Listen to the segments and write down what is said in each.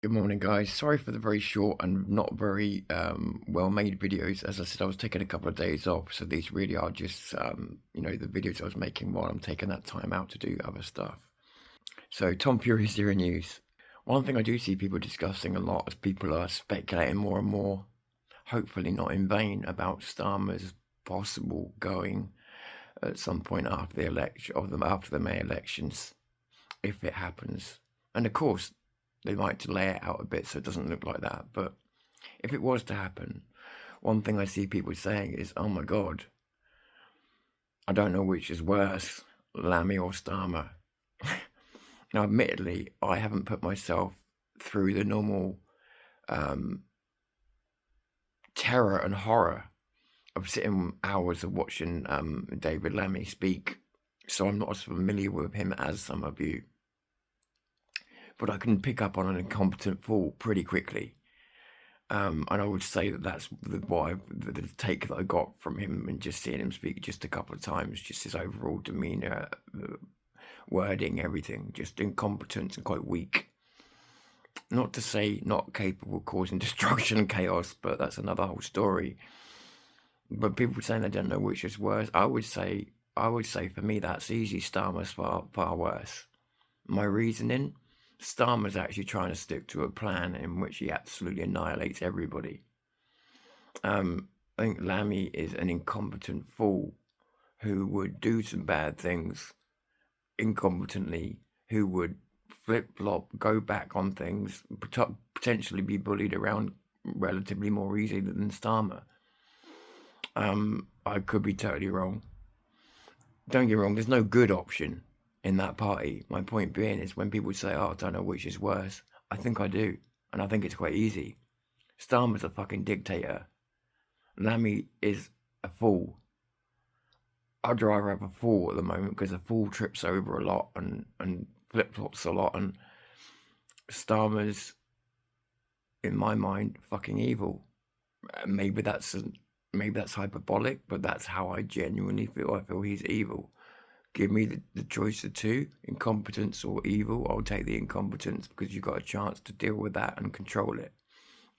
Good morning, guys. Sorry for the very short and not very well-made videos. As I said, I was taking a couple of days off, so these really are just, the videos I was making while I'm taking that time out to do other stuff. So, Tom Fury's Zero News. One thing I do see people discussing a lot is people are speculating more and more, hopefully not in vain, about Starmer's possible going at some point after the election, after the May elections, if it happens. And of course, they might delay it out a bit so it doesn't look like that. But if it was to happen, one thing I see people saying is, oh my God, I don't know which is worse, Lammy or Starmer. Now, admittedly, I haven't put myself through the normal terror and horror of sitting hours of watching David Lammy speak. So I'm not as familiar with him as some of you. But I can pick up on an incompetent fool pretty quickly. And I would say that that's the take that I got from him, and just seeing him speak just a couple of times, just his overall demeanour, wording, everything, just incompetence and quite weak. Not to say not capable of causing destruction and chaos, but that's another whole story. But people saying they don't know which is worse, I would say for me that's easy. Starmer's far worse. My reasoning: Starmer's actually trying to stick to a plan in which he absolutely annihilates everybody. I think Lammy is an incompetent fool who would do some bad things incompetently, who would flip-flop, go back on things, potentially be bullied around relatively more easily than Starmer. I could be totally wrong. Don't get me wrong, there's no good option in that party. My point being is, when people say, oh, I don't know which is worse, I think I do. And I think it's quite easy. Starmer's a fucking dictator. Lammy is a fool. I'd rather have a fool at the moment, because a fool trips over a lot and flip-flops a lot. And Starmer's, in my mind, fucking evil. Maybe that's hyperbolic, but that's how I genuinely feel. I feel he's evil. Give me the choice of two, incompetence or evil. I'll take the incompetence, because you've got a chance to deal with that and control it.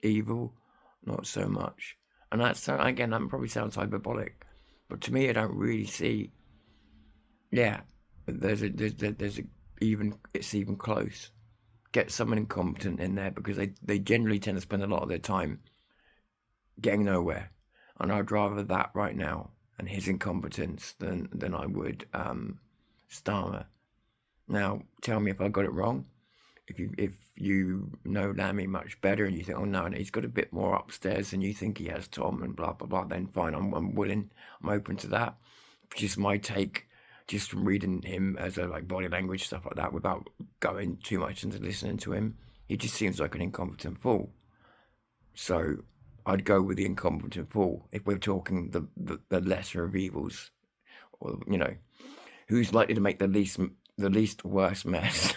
Evil, not so much. And that's, again, that probably sounds hyperbolic, but to me, I don't really see. Yeah, it's even close. Get someone incompetent in there, because they generally tend to spend a lot of their time getting nowhere. And I'd rather that right now and his incompetence than I would Starmer. Now, tell me if I got it wrong. If you know Lammy much better and you think, oh no, he's got a bit more upstairs than you think he has, Tom, and blah blah blah, then fine. I'm willing. I'm open to that. Just my take, just from reading him as a body language, stuff like that, without going too much into listening to him. He just seems like an incompetent fool. So I'd go with the incompetent fool if we're talking the lesser of evils, or who's likely to make the least worst mess.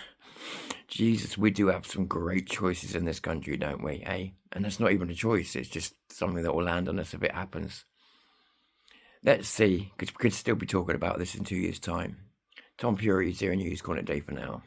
Jesus, we do have some great choices in this country, don't we, eh? And that's not even a choice, it's just something that will land on us if it happens. Let's see, because we could still be talking about this in 2 years' time. Tom Fury, Zero News, calling it a day for now.